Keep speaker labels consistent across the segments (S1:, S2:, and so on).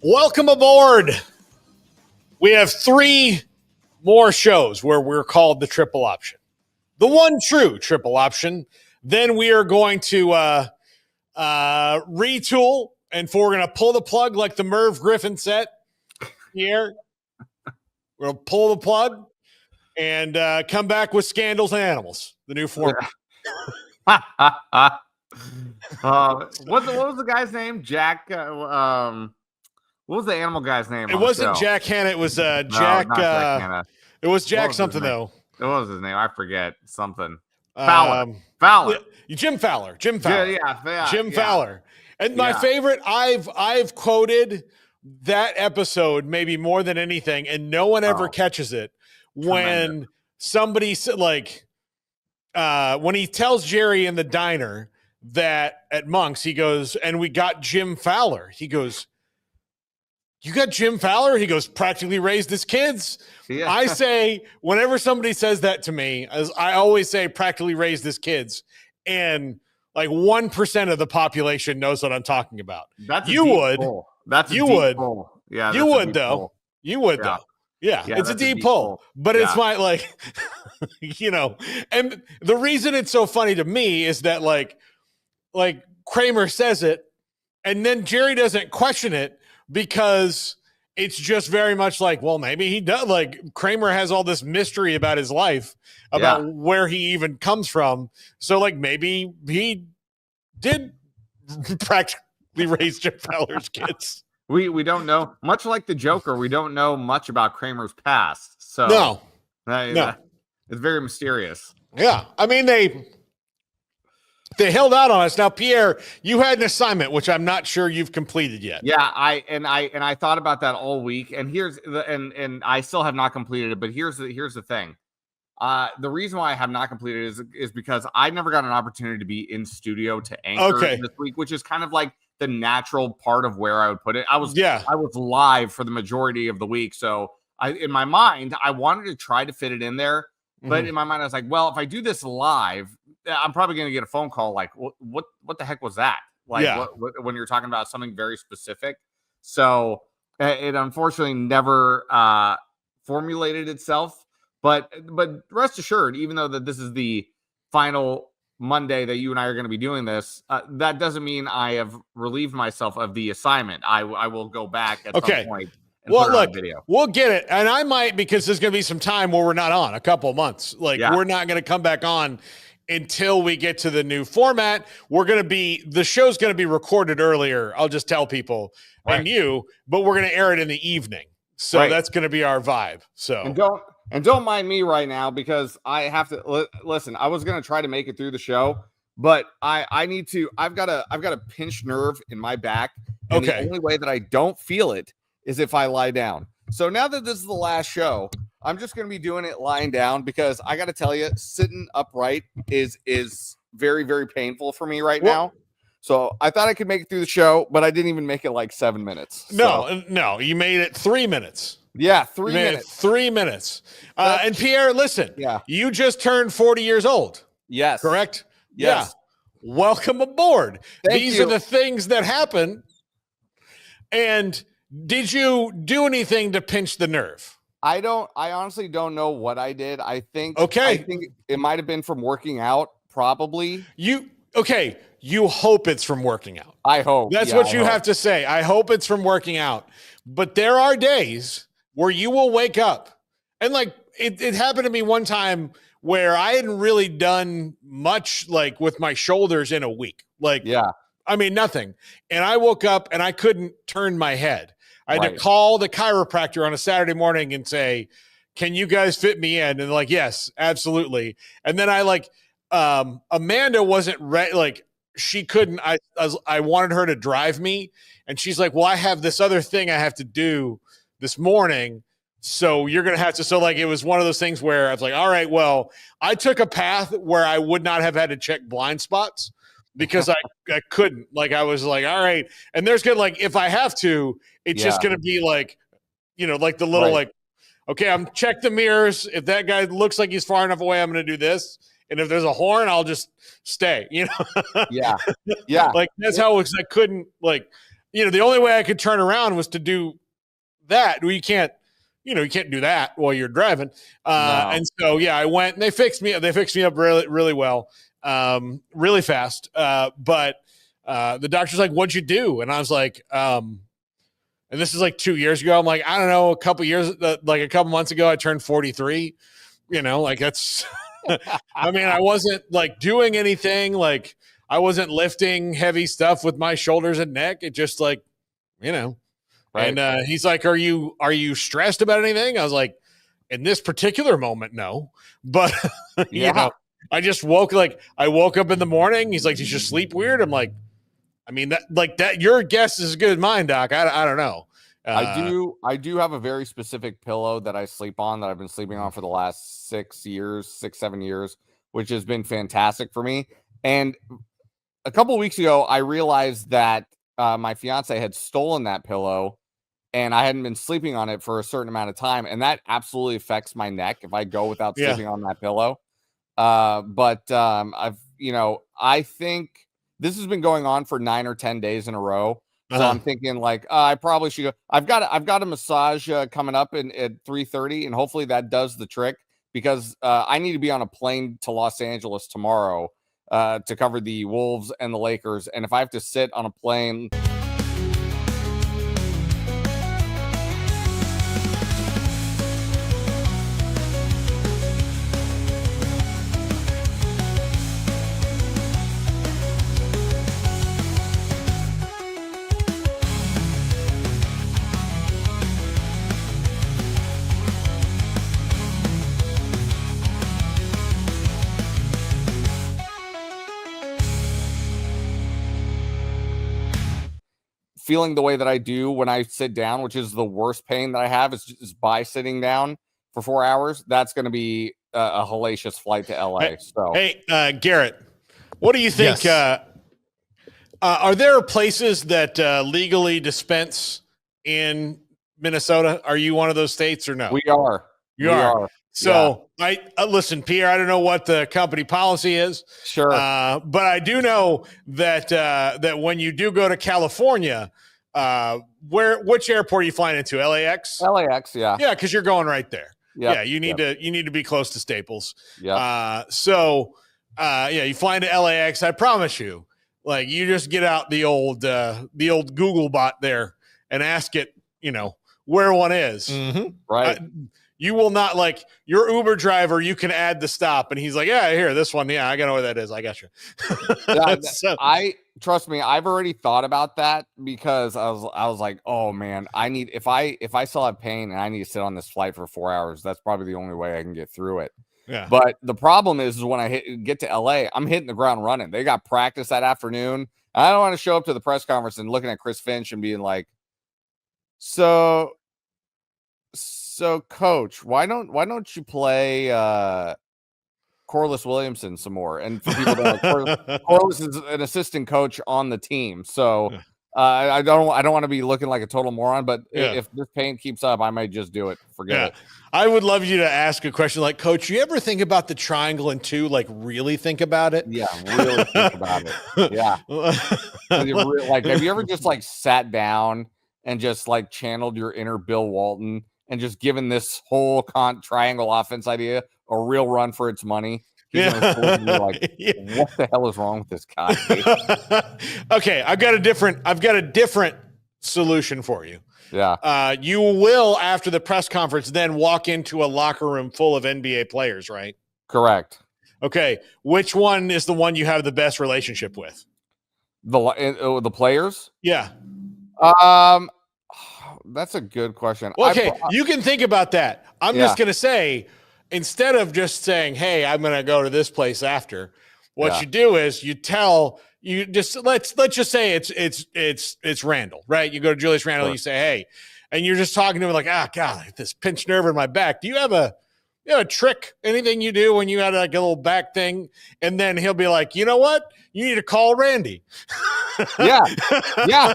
S1: Welcome aboard. We have 3 more shows where we're called the Triple Option. The one true Triple Option. Then we are going to retool, and we're going to pull the plug like the Merv Griffin set here. We'll pull the plug and come back with Scandals and Animals, the new format.
S2: What was the guy's name? Jack. What was the animal guy's name?
S1: It wasn't Jack Hanna. It was Jack.
S2: Jack Hanna.
S1: It was Jack something though.
S2: What was his name? I forget something. Fowler.
S1: Jim Fowler. Jim Fowler.
S2: Yeah.
S1: Jim Fowler. And my favorite, I've quoted that episode maybe more than anything, and no one ever catches it. When somebody said, like, when he tells Jerry in the diner that at Monk's, he goes, and we got Jim Fowler. He goes, you got Jim Fowler? He goes, practically raised his kids. Yeah. I say, whenever somebody says that to me, as I always say, practically raised his kids. And like 1% of the population knows what I'm talking about. You would.
S2: Yeah.
S1: You would, though. You would, though. Yeah, it's a deep pull. But it's my, like, and the reason it's so funny to me is that, like Kramer says it, and then Jerry doesn't question it, because it's just very much like, well, maybe he does. Like, Kramer has all this mystery about his life, about where he even comes from. So, like, maybe he did practically raise Jim Fowler's kids.
S2: We don't know. Much like the Joker, we don't know much about Kramer's past. So
S1: no.
S2: It's very mysterious.
S1: Yeah. I mean, they held out on us. Now, Pierre, you had an assignment, which I'm not sure you've completed yet.
S2: Yeah, I thought about that all week, and and I still have not completed it. But here's the thing. The reason why I have not completed it is because I never got an opportunity to be in studio to anchor this week, which is kind of like the natural part of where I would put it. I was live for the majority of the week, so in my mind I wanted to try to fit it in there. But in my mind, I was like, well, if I do this live, I'm probably going to get a phone call like, what the heck was that? Like, what, when you're talking about something very specific. So it unfortunately never formulated itself. But rest assured, even though that this is the final Monday that you and I are going to be doing this, that doesn't mean I have relieved myself of the assignment. I will go back at some point.
S1: Well, look, we'll get it. And I might, because there's going to be some time where we're not on, a couple of months. Like, we're not going to come back on until we get to the new format. The show's going to be recorded earlier. I'll just tell people but we're going to air it in the evening. So that's going to be our vibe. So
S2: and don't mind me right now, because I have to listen. I was going to try to make it through the show, but I've got a pinched nerve in my back. And the only way that I don't feel it is if I lie down. So now that this is the last show, I'm just going to be doing it lying down, because I got to tell you, sitting upright is very, very painful for me right now. So I thought I could make it through the show, but I didn't even make it like 7 minutes.
S1: No, you made it 3 minutes.
S2: Yeah, 3 minutes.
S1: 3 minutes. And Pierre, listen, you just turned 40 years old.
S2: Yes.
S1: Correct?
S2: Yes.
S1: Yeah. Welcome aboard. These are the things that happen. And did you do anything to pinch the nerve?
S2: I honestly don't know what I did. I think it might have been from working out, probably.
S1: You hope it's from working out.
S2: I hope.
S1: That's what you have to say. I hope it's from working out. But there are days where you will wake up, and like it happened to me one time where I hadn't really done much, like, with my shoulders in a week. Like, I mean, nothing. And I woke up and I couldn't turn my head. I had to call the chiropractor on a Saturday morning and say, can you guys fit me in? And they're like, yes, absolutely. And then Amanda wasn't ready. Like, she couldn't, I wanted her to drive me. And she's like, well, I have this other thing I have to do this morning. So you're going to have to, so like, it was one of those things where I was like, all right, well, I took a path where I would not have had to check blind spots, because I couldn't. Like, I was like, all right. And there's good, like, if I have to, it's just going to be like, like the little, like, okay, I'm check the mirrors. If that guy looks like he's far enough away, I'm going to do this. And if there's a horn, I'll just stay,
S2: Yeah.
S1: Like, that's how it was. I couldn't, like, the only way I could turn around was to do that. You can't do that while you're driving.
S2: No.
S1: And so, I went and they fixed me up really, really well, really fast. But the doctor's like, what'd you do? And I was like, and this is like 2 years ago. I'm like, I don't know, a couple months ago, I turned 43, like that's, I mean, I wasn't like doing anything. Like I wasn't lifting heavy stuff with my shoulders and neck. It just like, right. And he's like, are you stressed about anything? I was like, in this particular moment, no, but I just woke up in the morning. He's like, did you sleep weird? I'm like, I mean, that your guess is as good as mine, Doc. I don't know.
S2: I do have a very specific pillow that I sleep on that I've been sleeping on for the last 7 years, which has been fantastic for me. And a couple of weeks ago, I realized that my fiance had stolen that pillow and I hadn't been sleeping on it for a certain amount of time. And that absolutely affects my neck if I go without sleeping on that pillow. But I think this has been going on for 9 or 10 days in a row. So I'm thinking like, I probably should go. I've got a massage coming up at 3:30 and hopefully that does the trick because I need to be on a plane to Los Angeles tomorrow to cover the Wolves and the Lakers. And if I have to sit on a plane, feeling the way that I do when I sit down, which is the worst pain that I have is by sitting down for 4 hours. That's going to be a hellacious flight to LA.
S1: Hey, Garrett, what do you think? Yes. Are there places that legally dispense in Minnesota? Are you one of those states or no?
S2: We are.
S1: You are. So listen, Pierre, I don't know what the company policy is.
S2: Sure.
S1: But I do know that when you do go to California, which airport are you flying into? LAX?
S2: LAX, yeah.
S1: Yeah, because you're going right there.
S2: Yep.
S1: Yeah, you need to be close to Staples.
S2: Yeah.
S1: You fly into LAX, I promise you, like you just get out the old Google bot there and ask it, where one is.
S2: Mm-hmm. Right.
S1: You will not like your Uber driver. You can add the stop, and he's like, "Yeah, here, this one. Yeah, I got to know where that is. I got you."
S2: Trust me. I've already thought about that because I was like, "Oh man, if I still have pain and I need to sit on this flight for 4 hours, that's probably the only way I can get through it."
S1: Yeah.
S2: But the problem is when I get to LA, I'm hitting the ground running. They got practice that afternoon. I don't want to show up to the press conference and looking at Chris Finch and being like, "So, coach, why don't you play Corliss Williamson some more?" And for people that Corliss is an assistant coach on the team, so I don't want to be looking like a total moron. But if this pain keeps up, I might just do it. Forget it.
S1: I would love you to ask a question like, "Coach, you ever think about the triangle and two? Like, really think about it?"
S2: Yeah, really think about it. Yeah, have you ever just like sat down and just like channeled your inner Bill Walton and just given this whole triangle offense idea a real run for its money? What the hell is wrong with this guy?
S1: Okay, I've got a different solution for you.
S2: Yeah.
S1: You will, after the press conference, then walk into a locker room full of NBA players, right?
S2: Correct.
S1: Okay, which one is the one you have the best relationship with?
S2: The players?
S1: Yeah.
S2: That's a good question.
S1: Okay, you can think about that. I'm just going to say, instead of just saying, "Hey, I'm going to go to this place after," what you do is let's just say it's Randall, right? You go to Julius Randall, you say, "Hey," and you're just talking to him like, God, this pinched nerve in my back. Do you have a trick, anything you do when you had like a little back thing? And then he'll be like, "You know what? You need to call Randy."
S2: Yeah. No,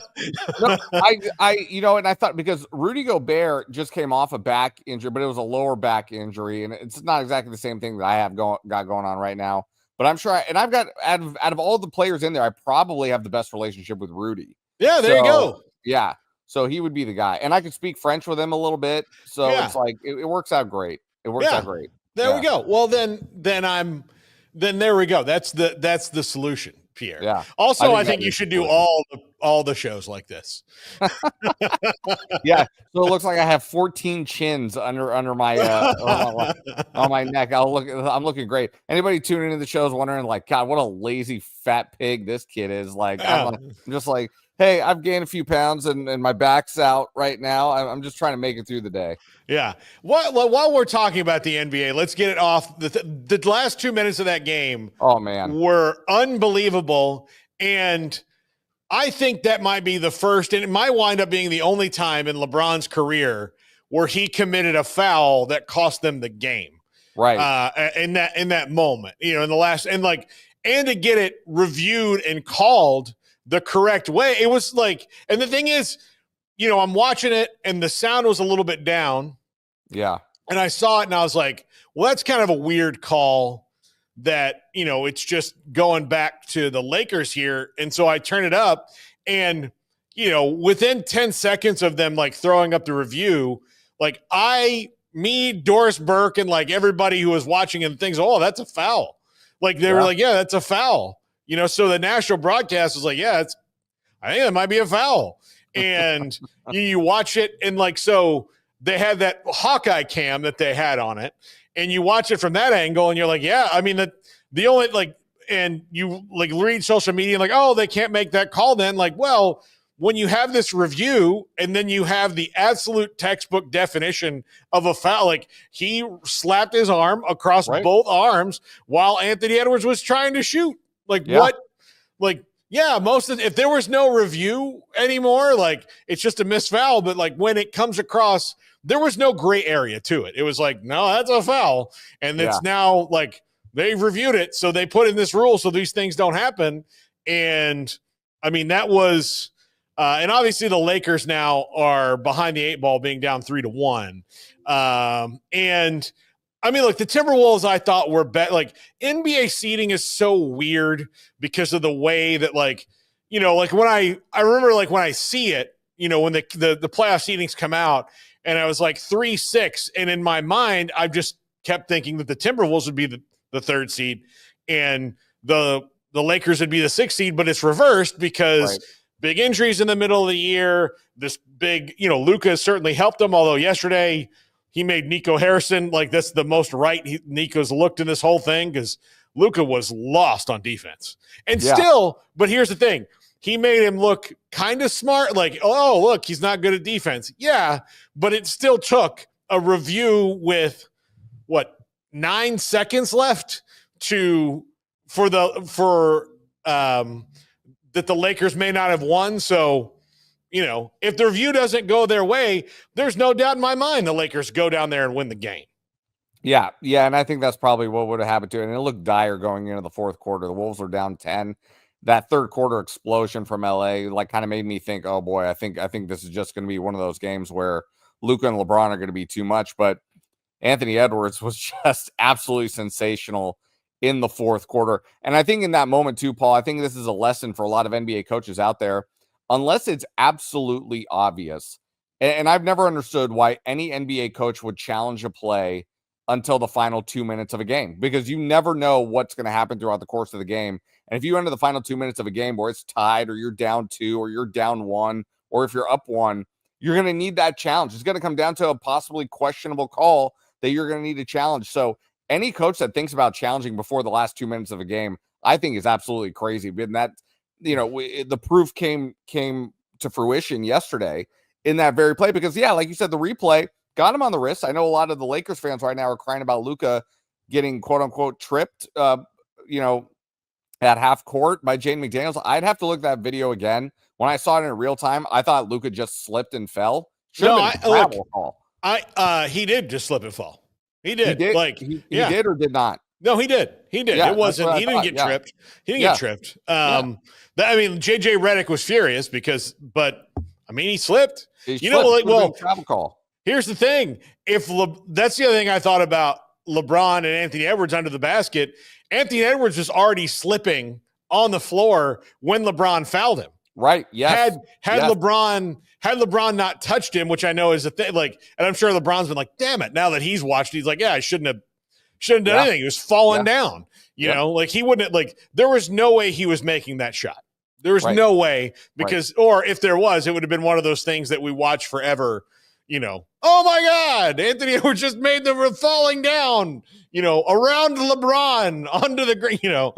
S2: and I thought because Rudy Gobert just came off a back injury, but it was a lower back injury, and it's not exactly the same thing that I have got going on right now. But I'm sure, I've got out of all the players in there, I probably have the best relationship with Rudy.
S1: Yeah, there you go.
S2: Yeah. So he would be the guy. And I could speak French with him a little bit. So
S1: Yeah.
S2: it's like it works out great. It works out great.
S1: There we go. Well, then there we go. That's the solution, Pierre.
S2: Yeah.
S1: Also, I think you should do all the shows like this.
S2: Yeah. So it looks like I have 14 chins under my on my neck. I'm looking great. Anybody tuning into the show is wondering, like, God, what a lazy fat pig this kid is. Like, I'm just like, hey, I've gained a few pounds and my back's out right now. I'm just trying to make it through the day.
S1: Yeah. While we're talking about the NBA, let's get it off. The last 2 minutes of that game,
S2: oh man,
S1: were unbelievable. And I think that might be the first, and it might wind up being the only time in LeBron's career where he committed a foul that cost them the game.
S2: Right.
S1: In that moment, in the last, and to get it reviewed and called the correct way. It was like, and the thing is, I'm watching it and the sound was a little bit down.
S2: Yeah.
S1: And I saw it and I was like, well, that's kind of a weird call that, it's just going back to the Lakers here. And so I turn it up and, within 10 seconds of them throwing up the review, Doris Burke and everybody who was watching and thinks, oh, that's a foul. They were like, yeah, that's a foul. So the national broadcast was like, yeah, I think that might be a foul. And you watch it and so they had that Hawkeye cam that they had on it and you watch it from that angle and you're like, yeah, I mean, the only and you read social media and oh, they can't make that call then. Well, when you have this review and then you have the absolute textbook definition of a foul, he slapped his arm across both arms while Anthony Edwards was trying to shoot. What? If there was no review anymore, it's just a missed foul. But when it comes across, there was no gray area to it. It was no, that's a foul. And it's now they've reviewed it. So they put in this rule so these things don't happen. And I mean, that was, and obviously the Lakers now are behind the 8 ball being down 3-1. And I mean, the Timberwolves I thought were better. NBA seeding is so weird because of the way that when I remember when I see it, when the playoff seedings come out and I was 3-6. And in my mind, I just kept thinking that the Timberwolves would be the 3rd seed and the Lakers would be the 6th seed, but it's reversed because big injuries in the middle of the year. This big, Luka has certainly helped them. Although yesterday he made Nico Harrison that's the most Nico's looked in this whole thing because Luka was lost on defense. And still, but here's the thing. He made him look kind of smart. Oh, look, he's not good at defense. Yeah, but it still took a review with 9 seconds left that the Lakers may not have won. So, if the review doesn't go their way, there's no doubt in my mind the Lakers go down there and win the game.
S2: Yeah. Yeah. And I think that's probably what would have happened to it. And it looked dire going into the 4th quarter. The Wolves were down 10. That 3rd quarter explosion from LA kind of made me think, oh boy, I think this is just going to be one of those games where Luka and LeBron are going to be too much. But Anthony Edwards was just absolutely sensational in the 4th quarter. And I think in that moment too, Paul, I think this is a lesson for a lot of NBA coaches out there. Unless it's absolutely obvious, and I've never understood why any NBA coach would challenge a play until the final 2 minutes of a game, because you never know what's going to happen throughout the course of the game. And if you enter the final 2 minutes of a game where it's tied or you're down 2 or you're down 1, or if you're up 1, you're going to need that challenge. It's going to come down to a possibly questionable call that you're going to need to challenge. So any coach that thinks about challenging before the last 2 minutes of a game, I think is absolutely crazy. But that, the proof came to fruition yesterday in that very play, because like you said, the replay got him on the wrist. I know a lot of the Lakers fans right now are crying about Luka getting quote unquote tripped, at half court by Jaden McDaniels. I'd have to look at that video again. When I saw it in real time, I thought Luka just slipped and fell. He
S1: did just slip and fall. He did.
S2: He did or did not?
S1: No, he did. Yeah, it wasn't. He didn't get tripped. He didn't get tripped. JJ Redick was furious but he slipped.
S2: Travel call.
S1: Here's the thing. That's the other thing I thought about LeBron and Anthony Edwards under the basket. Anthony Edwards was already slipping on the floor when LeBron fouled him.
S2: Right. Yes.
S1: Had LeBron not touched him, which I know is a thing, like, and I'm sure LeBron's been like, damn it, now that he's watched, he's like, yeah, I shouldn't have done anything. He was falling down. You know, like he wouldn't like, there was no way he was making that shot. There was no way, because, or if there was, it would have been one of those things that we watch forever. You know, oh my God, Anthony Edwards just made them falling down, you know, around LeBron onto the green, you know,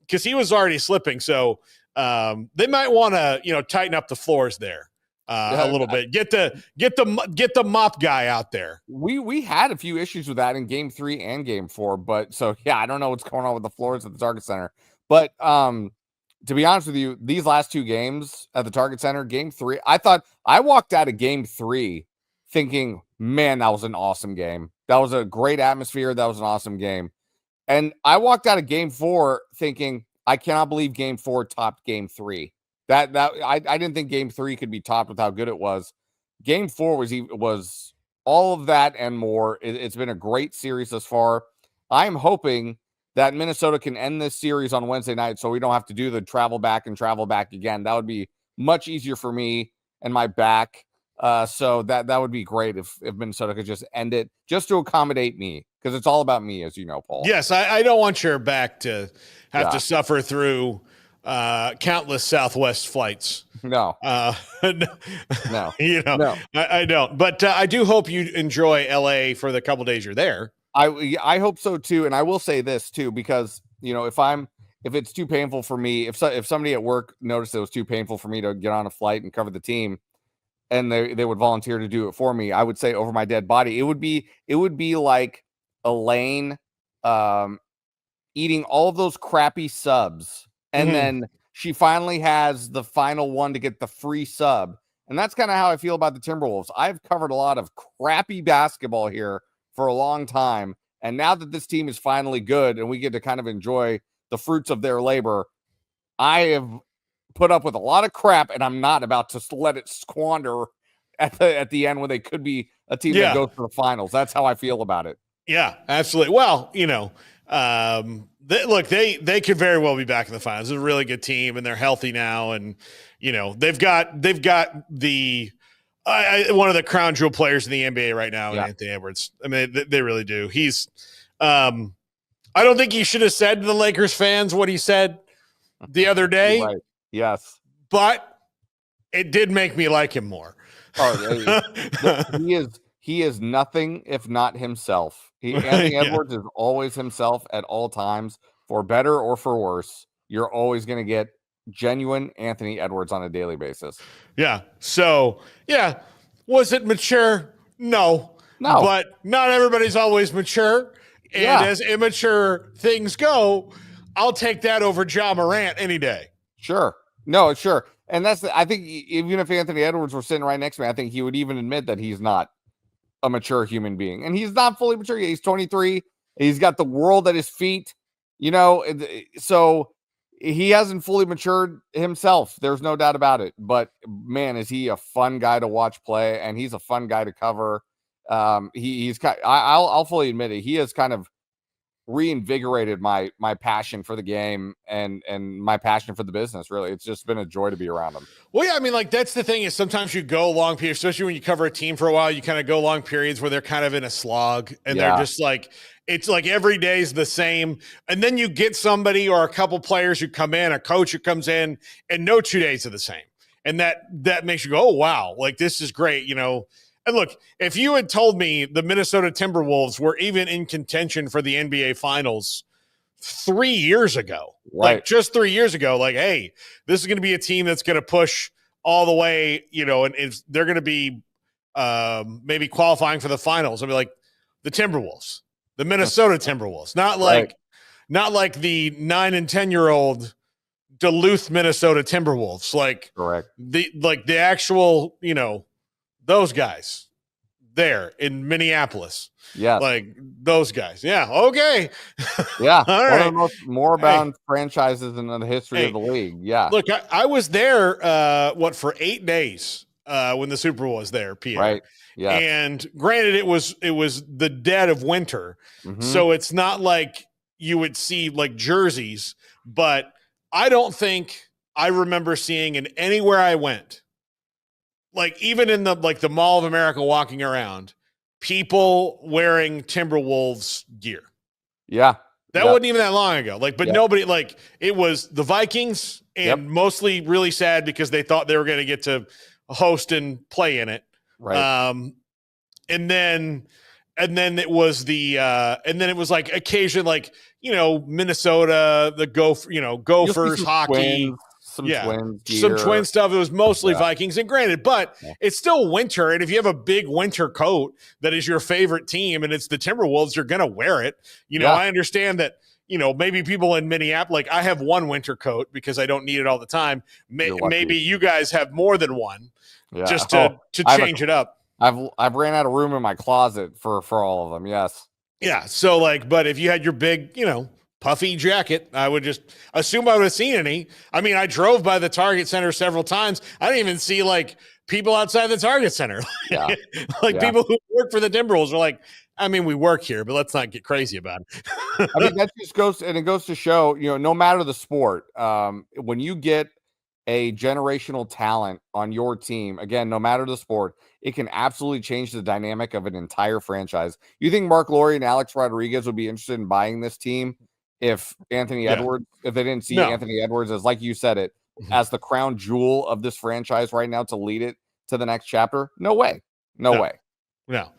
S1: because he was already slipping. So they might want to, you know, tighten up the floors there a little bit. Get the mop guy out there.
S2: We had a few issues with that in game 3 and game 4, but so yeah, I don't know what's going on with the floors at the Target Center. But to be honest with you, these last 2 games at the Target Center, game 3, I walked out of game 3 thinking, man, that was an awesome game. That was a great atmosphere. That was an awesome game. And I walked out of game 4 thinking, I cannot believe game 4 topped game 3. I didn't think game 3 could be topped with how good it was. Game 4 was all of that and more. It's been a great series thus far. I'm hoping that Minnesota can end this series on Wednesday night so we don't have to do the travel back again. That would be much easier for me and my back. So that would be great if Minnesota could just end it just to accommodate me, because it's all about me, as you know, Paul.
S1: Yes, I don't want your back to have to suffer through countless Southwest flights.
S2: No.
S1: No. You know, no. I don't. But I do hope you enjoy LA for the couple days you're there.
S2: I hope so too, and I will say this too, because you know, if it's too painful for me, if somebody at work noticed it was too painful for me to get on a flight and cover the team, and they would volunteer to do it for me, I would say over my dead body. It would be like Elaine eating all of those crappy subs, and then she finally has the final one to get the free sub. And that's kind of how I feel about the Timberwolves. I've covered a lot of crappy basketball here for a long time, and now that this team is finally good and we get to kind of enjoy the fruits of their labor, I have put up with a lot of crap, and I'm not about to let it squander at the end when they could be a team that goes to the finals. That's how I feel about it.
S1: Yeah, absolutely. Well, you know, they could very well be back in the finals. It's a really good team, and they're healthy now, and you know they've got the one of the crown jewel players in the NBA right now, Anthony Edwards. I mean, they really do. He's, I don't think he should have said to the Lakers fans what he said the other day.
S2: Right. Yes,
S1: but it did make me like him more.
S2: He is nothing if not himself. Anthony Edwards is always himself at all times, for better or for worse. You're always going to get genuine Anthony Edwards on a daily basis.
S1: Yeah. So, yeah. Was it mature? No. But not everybody's always mature. And as immature things go, I'll take that over Ja Morant any day.
S2: Sure. And I think even if Anthony Edwards were sitting right next to me, I think he would even admit that he's not a mature human being. And he's not fully mature yet. He's 23. He's got the world at his feet, you know, so he hasn't fully matured himself. There's no doubt about it. But man, is he a fun guy to watch play, and he's a fun guy to cover. I'll fully admit it. He has kind of reinvigorated my passion for the game and my passion for the business. Really, it's just been a joy to be around him.
S1: Well, yeah, I mean, like, that's the thing, is sometimes you go long periods, especially when you cover a team for a while, you kind of go long periods where they're kind of in a slog, and they're just like, it's like every day is the same. And then you get somebody or a couple players who come in, a coach who comes in, and no 2 days are the same. And that makes you go, oh, wow, like, this is great, you know. And look, if you had told me the Minnesota Timberwolves were even in contention for the NBA Finals 3 years ago, like just 3 years ago, like, hey, this is going to be a team that's going to push all the way, you know, and they're going to be maybe qualifying for the finals. I'd be like, the Timberwolves, the Minnesota Timberwolves, not like the 9 and 10-year-old Duluth, Minnesota Timberwolves, like the actual, you know, those guys there in Minneapolis.
S2: Yeah.
S1: Like those guys. Yeah. Okay.
S2: Yeah.
S1: All
S2: one
S1: right.
S2: of the most more-bound franchises in the history of the league. Yeah.
S1: Look, I was there, for 8 days when the Super Bowl was there, Pierre.
S2: Right. Yeah.
S1: And granted, it was the dead of winter. Mm-hmm. So it's not like you would see like jerseys, but I don't think I remember seeing in anywhere I went, like even in the Mall of America walking around, people wearing Timberwolves gear.
S2: Yeah.
S1: That wasn't even that long ago. But nobody, it was the Vikings and mostly really sad because they thought they were going to get to host and play in it.
S2: Right.
S1: And then it was like occasion, Minnesota, the Gophers hockey.
S2: Twins, some twins gear.
S1: Some twin stuff. It was mostly Vikings, and granted, but it's still winter. And if you have a big winter coat that is your favorite team and it's the Timberwolves, you're gonna wear it. I understand that. Maybe people in Minneapolis, I have one winter coat because I don't need it all the time. Maybe you guys have more than one, just to change it up.
S2: I've ran out of room in my closet for all of them. Yes.
S1: Yeah. So but if you had your big, puffy jacket, I would just assume I would have seen any. I mean, I drove by the Target Center several times. I didn't even see people outside the Target Center. People who work for the Timberwolves are like, I mean, we work here, but let's not get crazy about it.
S2: I mean, that just goes to show, no matter the sport, when you get a generational talent on your team, again, no matter the sport, it can absolutely change the dynamic of an entire franchise. You think Mark Lowry and Alex Rodriguez would be interested in buying this team if Anthony Edwards, if they didn't see Anthony Edwards as, like you said it, as the crown jewel of this franchise right now to lead it to the next chapter? No way. No way.
S1: No.